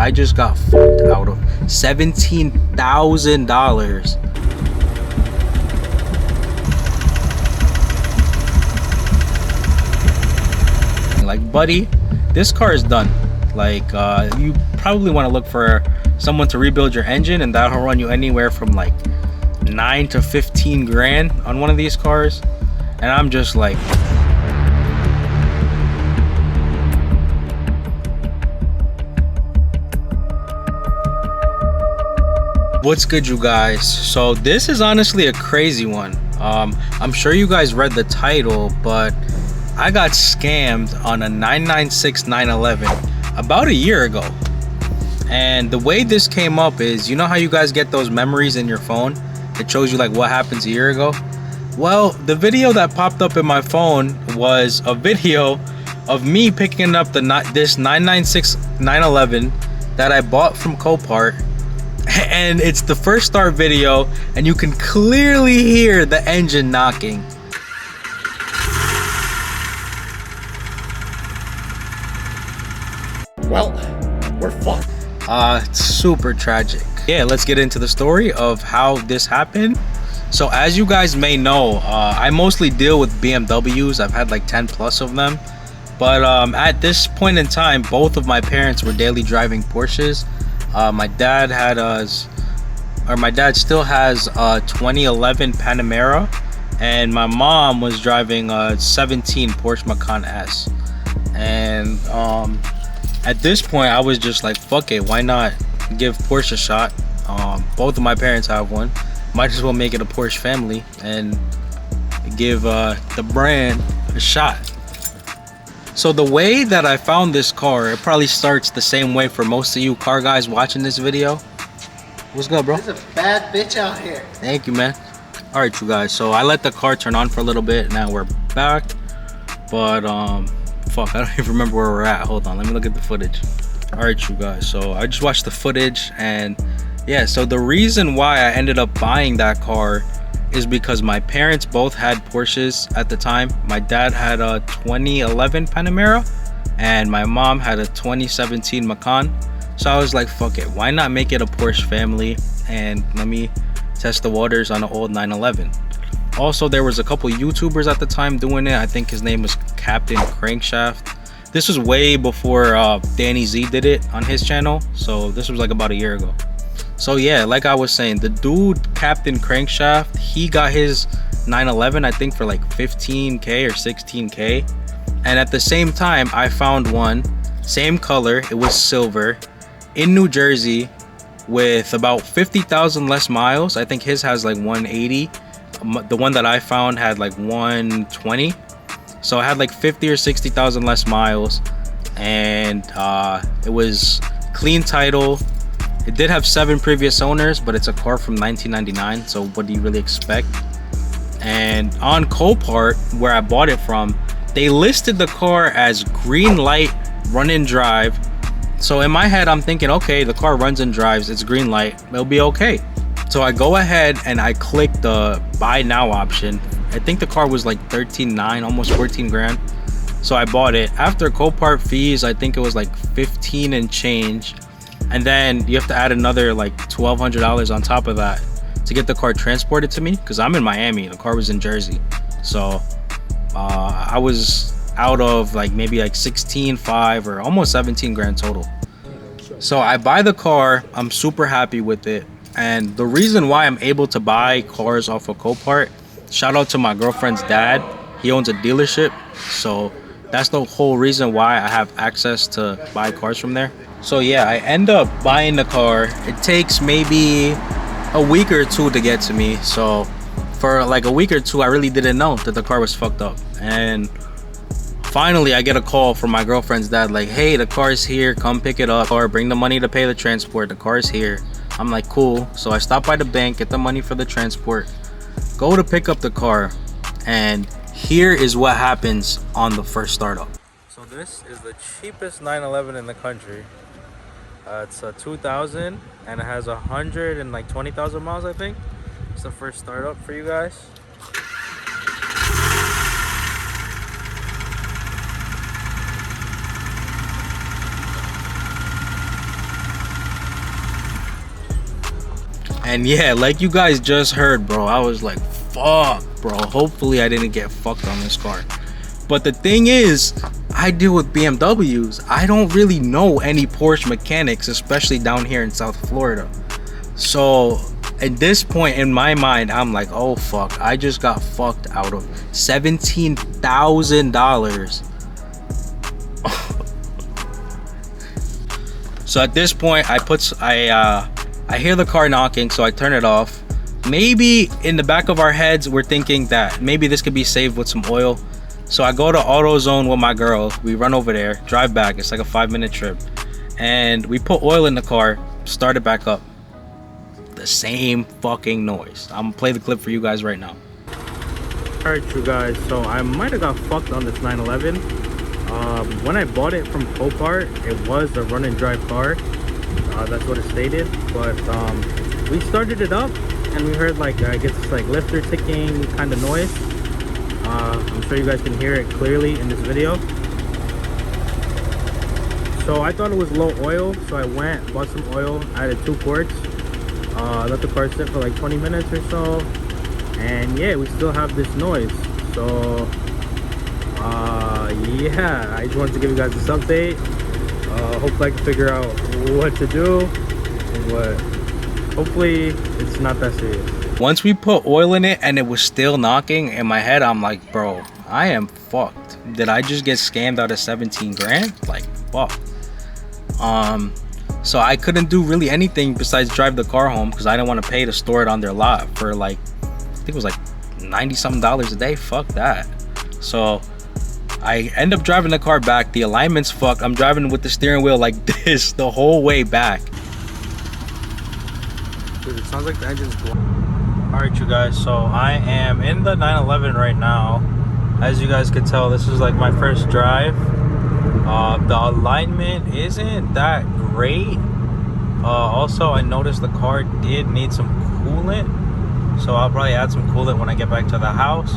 I just got fucked out of $17,000. Like, buddy, this car is done. Like, you probably want to look for someone to rebuild your engine, and that'll run you anywhere from like 9 to 15 grand on one of these cars. And I'm just like, what's good, you guys? So this is honestly a crazy one. I'm sure you guys read the title, but I got scammed on a 996 911 about a year ago. And the way this came up is, you know how you guys get those memories in your phone? It shows you like what happened a year ago. Well, the video that popped up in my phone was a video of me picking up this 996 911 that I bought from Copart. And it's the first start video, and you can clearly hear the engine knocking. Well, we're fucked. It's super tragic. Yeah, let's get into the story of how this happened. So as you guys may know, I mostly deal with BMWs. I've had like 10 plus of them. But at this point in time, both of my parents were daily driving Porsches. My dad still has a 2011 Panamera, and my mom was driving a 17 Porsche Macan S. And at this point, I was just like, fuck it, why not give Porsche a shot? Both of my parents have one. Might as well make it a Porsche family and give the brand a shot. So the way that I found this car, it probably starts the same way for most of you car guys watching this video. What's good, bro? There's a bad bitch out here. Thank you, man. All right, you guys, so I let the car turn on for a little bit. Now we're back, but fuck, I don't even remember where we're at. Hold on, let me look at the footage. All right, you guys, so I just watched the footage, and yeah, so the reason why I ended up buying that car is because my parents both had Porsches at the time. My dad had a 2011 Panamera, and my mom had a 2017 Macan. So I was like, fuck it, why not make it a Porsche family, and let me test the waters on an old 911. Also, there was a couple YouTubers at the time doing it. I think his name was Captain Crankshaft. This was way before Danny Z did it on his channel, so this was like about a year ago. So yeah, like I was saying, the dude Captain Crankshaft, he got his 911 I think for like 15k or 16k, and at the same time I found one, same color, it was silver, in New Jersey, with about 50,000 less miles. I think his has like 180. The one that I found had like 120. So I had like 50 or 60,000 less miles, and it was clean title. It did have 7 previous owners, but it's a car from 1999, so what do you really expect? And on Copart, where I bought it from, they listed the car as green light, run and drive. So in my head, I'm thinking, okay, the car runs and drives, it's green light, it'll be okay. So I go ahead and I click the buy now option. I think the car was like 13.9, almost 14 grand. So I bought it. After Copart fees, I think it was like 15 and change. And then you have to add another like $1,200 on top of that to get the car transported to me, because I'm in Miami, the car was in Jersey. So I was out of like maybe like 16.5 or almost 17 grand total. So I buy the car, I'm super happy with it. And the reason why I'm able to buy cars off of Copart, shout out to my girlfriend's dad, he owns a dealership, so that's the whole reason why I have access to buy cars from there. So yeah, I end up buying the car. It takes maybe a week or two to get to me. So for like a week or two, I really didn't know that the car was fucked up. And finally, I get a call from my girlfriend's dad like, hey, the car is here, come pick it up, or bring the money to pay the transport, the car is here. I'm like, cool. So I stop by the bank, get the money for the transport, go to pick up the car, and here is what happens on the first startup. So this is the cheapest 911 in the country. It's a 2000 and it has 120,000 miles, I think. It's the first startup for you guys. And yeah, like you guys just heard, bro, I was like, fuck, bro. Hopefully I didn't get fucked on this car. But the thing is, I deal with BMWs. I don't really know any Porsche mechanics, especially down here in South Florida. So at this point in my mind, I'm like, oh fuck, I just got fucked out of $17,000. So at this point, I hear the car knocking, so I turn it off. Maybe in the back of our heads, we're thinking that maybe this could be saved with some oil. So I go to AutoZone with my girl. We run over there, drive back. It's like a 5-minute trip. And we put oil in the car, start it back up. The same fucking noise. I'm gonna play the clip for you guys right now. Alright, you guys, so I might have got fucked on this 911. When I bought it from Copart, it was a run and drive car. That's what it stated. But we started it up and we heard like, I guess it's like lifter ticking kind of noise. I'm sure you guys can hear it clearly in this video. So I thought it was low oil, so I went, bought some oil, added 2 quarts, let the car sit for like 20 minutes or so, and yeah, we still have this noise. So yeah, I just wanted to give you guys this update. Hopefully I can figure out what to do, but hopefully it's not that serious. Once we put oil in it and it was still knocking, in my head I'm like, bro, I am fucked. Did I just get scammed out of 17 grand? Like, fuck. So I couldn't do really anything besides drive the car home because I didn't want to pay to store it on their lot for like, I think it was like $90 something a day. Fuck that. So I end up driving the car back. The alignment's fucked. I'm driving with the steering wheel like this the whole way back. Dude, it sounds like the engine's blowing. Alright, you guys, so I am in the 911 right now. As you guys can tell, this is like my first drive. The alignment isn't that great. Also, I noticed the car did need some coolant, so I'll probably add some coolant when I get back to the house.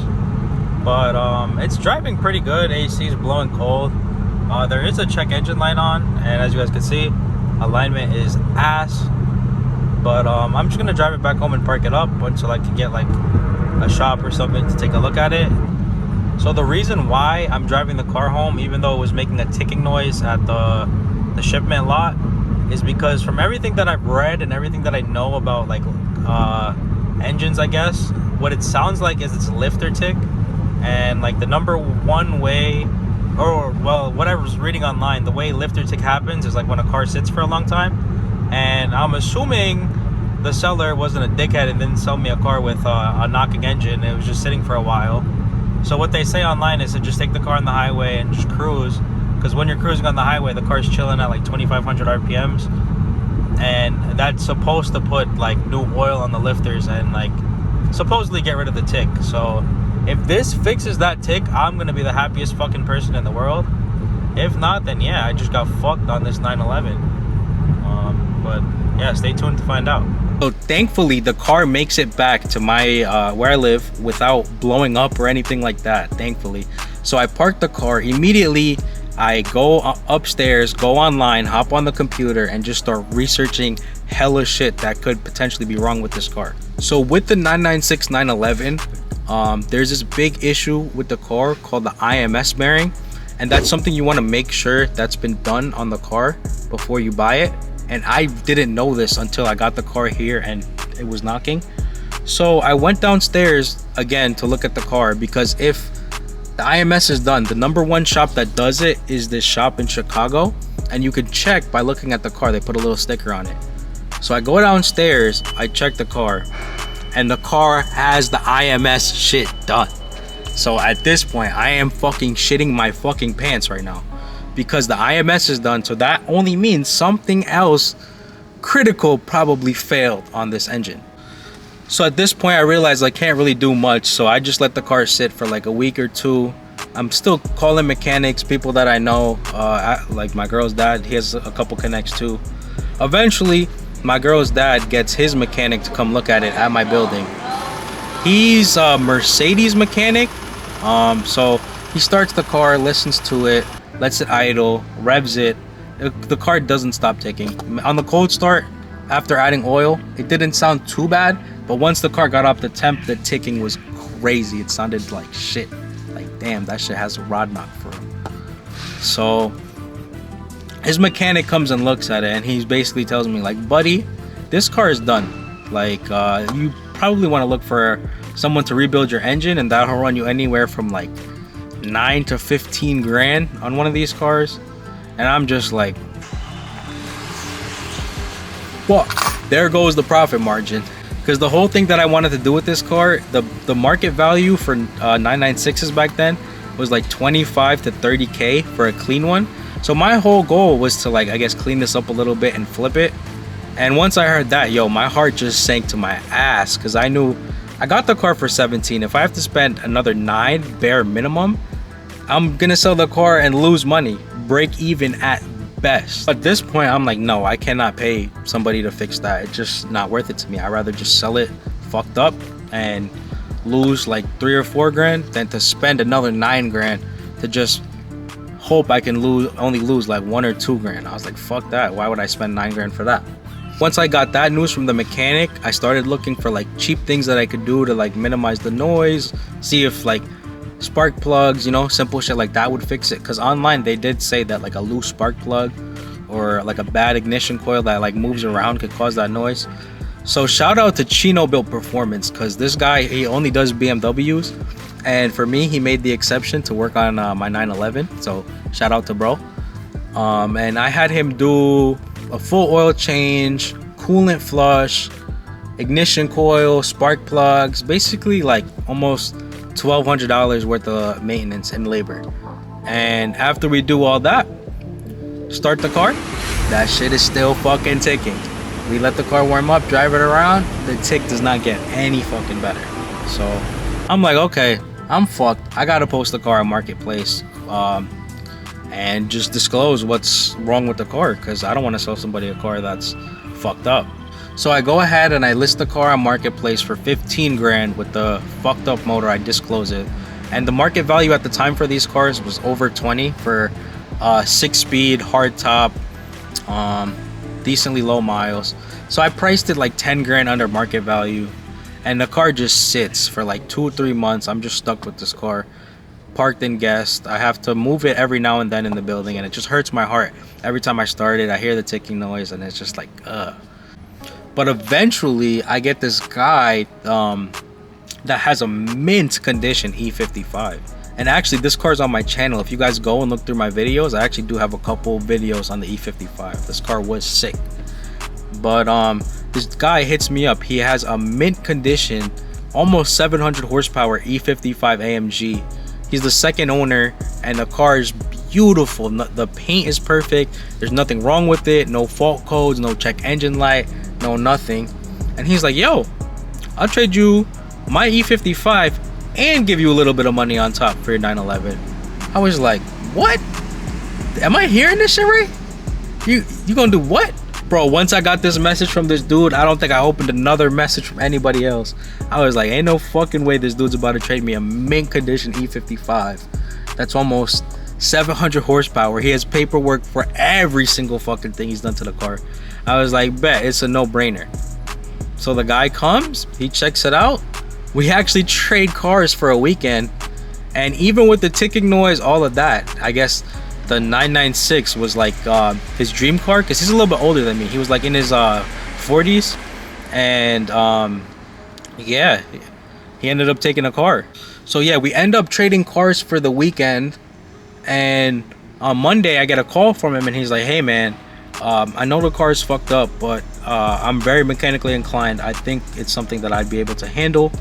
But it's driving pretty good. AC is blowing cold. There is a check engine light on, and as you guys can see, alignment is ass. But I'm just gonna drive it back home and park it up until I can get like a shop or something to take a look at it. So the reason why I'm driving the car home, even though it was making a ticking noise at the shipment lot, is because from everything that I've read and everything that I know about like engines, I guess, what it sounds like is it's lifter tick. And like the number one way, or well, what I was reading online, the way lifter tick happens is like when a car sits for a long time. And I'm assuming the seller wasn't a dickhead and didn't sell me a car with a knocking engine. It was just sitting for a while. So what they say online is to just take the car on the highway and just cruise, because when you're cruising on the highway, the car's chilling at like 2,500 RPMs, and that's supposed to put like new oil on the lifters and like supposedly get rid of the tick. So if this fixes that tick, I'm gonna be the happiest fucking person in the world. If not, then yeah, I just got fucked on this 911. But yeah, stay tuned to find out. So thankfully the car makes it back to my where I live without blowing up or anything like that, thankfully. So I parked the car immediately. I go upstairs, go online, hop on the computer, and just start researching hella shit that could potentially be wrong with this car. So with the 996 911, there's this big issue with the car called the IMS bearing, and that's something you want to make sure that's been done on the car before you buy it. And I didn't know this until I got the car here and it was knocking. So I went downstairs again to look at the car, because if the IMS is done, the #1 shop that does it is this shop in Chicago, and you can check by looking at the car. They put a little sticker on it. So I go downstairs, I check the car, and the car has the IMS shit done. So at this point, I am fucking shitting my fucking pants right now, because the IMS is done. So that only means something else critical probably failed on this engine. So at this point I realized I can't really do much, so I just let the car sit for like a week or two. I'm still calling mechanics, people that I know, like my girl's dad. He has a couple connects too. Eventually my girl's dad gets his mechanic to come look at it at my building. He's a Mercedes mechanic, so he starts the car, listens to it, lets it idle, revs it. The car doesn't stop ticking. On the cold start, after adding oil, it didn't sound too bad, but once the car got up to temp, the ticking was crazy. It sounded like shit. Like, damn, that shit has a rod knock for him. So his mechanic comes and looks at it, and he basically tells me, like, buddy, this car is done. Like, you probably want to look for someone to rebuild your engine, and that'll run you anywhere from like 9 to 15 grand on one of these cars. And I'm just like, well, there goes the profit margin. Because the whole thing that I wanted to do with this car, the market value for 996s back then was like 25 to 30K for a clean one. So my whole goal was to, like, I guess, clean this up a little bit and flip it. And once I heard that, yo, my heart just sank to my ass, because I knew I got the car for 17. If I have to spend another 9 bare minimum, I'm gonna sell the car and lose money, break even at best. At this point, I'm like, no, I cannot pay somebody to fix that. It's just not worth it to me. I'd rather just sell it fucked up and lose like 3 or 4 grand than to spend another 9 grand to just hope I can only lose like 1 or 2 grand. I was like, fuck that. Why would I spend 9 grand for that? Once I got that news from the mechanic, I started looking for like cheap things that I could do to like minimize the noise, see if like spark plugs, you know, simple shit like that would fix it. Because online they did say that like a loose spark plug or like a bad ignition coil that like moves around could cause that noise. So shout out to Chino Built Performance, because this guy, he only does BMWs, and for me he made the exception to work on my 911. So shout out to bro. And I had him do a full oil change, coolant flush, ignition coil, spark plugs, basically like almost $1,200 worth of maintenance and labor. And after we do all that, start the car, that shit is still fucking ticking. We let the car warm up, drive it around, the tick does not get any fucking better. So I'm like, okay, I'm fucked. I gotta post the car on Marketplace and just disclose what's wrong with the car, because I don't want to sell somebody a car that's fucked up. So I go ahead and I list the car on Marketplace for 15 grand with the fucked up motor. I disclose it, and the market value at the time for these cars was over 20 for 6-speed hard top, decently low miles. So I priced it like 10 grand under market value, and the car just sits for like 2 or 3 months. I'm just stuck with this car, parked in guest. I have to move it every now and then in the building, and it just hurts my heart every time I start it. I hear the ticking noise, and it's just like But eventually I get this guy that has a mint condition E55, and actually this car's on my channel. If you guys go and look through my videos, I actually do have a couple videos on the E55. This car was sick. But this guy hits me up. He has a mint condition, almost 700 horsepower E55 AMG. He's the second owner, and the car is beautiful. The paint is perfect. There's nothing wrong with it. No fault codes, no check engine light, no nothing. And he's like, yo, I'll trade you my E55 and give you a little bit of money on top for your 911. I was like, what? Am I hearing this shit right? You gonna do what? Bro, once I got this message from this dude, I don't think I opened another message from anybody else. I was like, ain't no fucking way this dude's about to trade me a mint condition E55 that's almost 700 horsepower. He has paperwork for every single fucking thing he's done to the car. I was like, bet, it's a no-brainer. So the guy comes, he checks it out. We actually trade cars for a weekend, and even with the ticking noise, all of that, I guess the 996 was like his dream car, because he's a little bit older than me. He was like in his 40s, and yeah, he ended up taking a car. So yeah, we end up trading cars for the weekend, and on Monday I get a call from him, and he's like, hey man, I know the car is fucked up, but I'm very mechanically inclined. I think it's something that I'd be able to handle.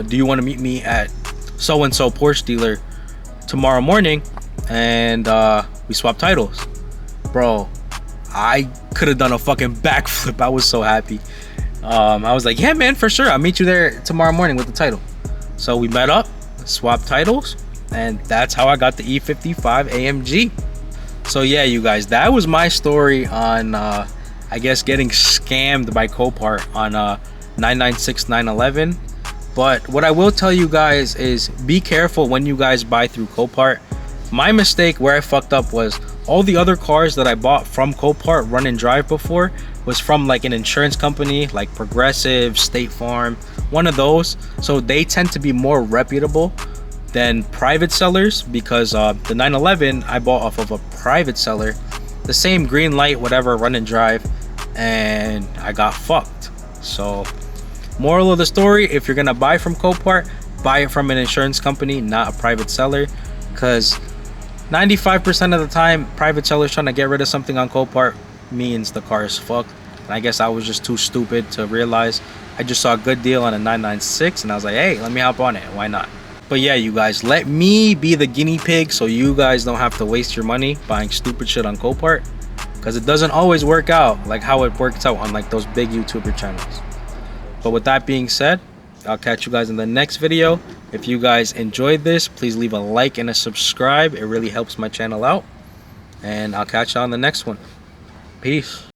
Do you want to meet me at so-and-so Porsche dealer tomorrow morning, and we swap titles? Bro, I could have done a fucking backflip. I was so happy. I was like, yeah man, for sure, I'll meet you there tomorrow morning with the title. So we met up, swapped titles, and that's how I got the E55 AMG. So yeah, you guys, that was my story on I guess getting scammed by Copart on 996 911. But what I will tell you guys is be careful when you guys buy through Copart. My mistake where I fucked up was all the other cars that I bought from Copart run and drive before, was from like an insurance company like Progressive, State Farm, one of those. So they tend to be more reputable than private sellers, because the 911 I bought off of a private seller, the same green light, whatever, run and drive, and I got fucked. So moral of the story, if you're gonna buy from Copart, buy it from an insurance company, not a private seller, because 95% of the time private sellers trying to get rid of something on Copart means the car is fucked. And I guess I was just too stupid to realize. I just saw a good deal on a 996 and I was like, hey, let me hop on it, why not? But yeah, you guys, let me be the guinea pig so you guys don't have to waste your money buying stupid shit on Copart, because it doesn't always work out like how it works out on like those big YouTuber channels. But with that being said, I'll catch you guys in the next video. If you guys enjoyed this, please leave a like and a subscribe. It really helps my channel out. And I'll catch you on the next one. Peace.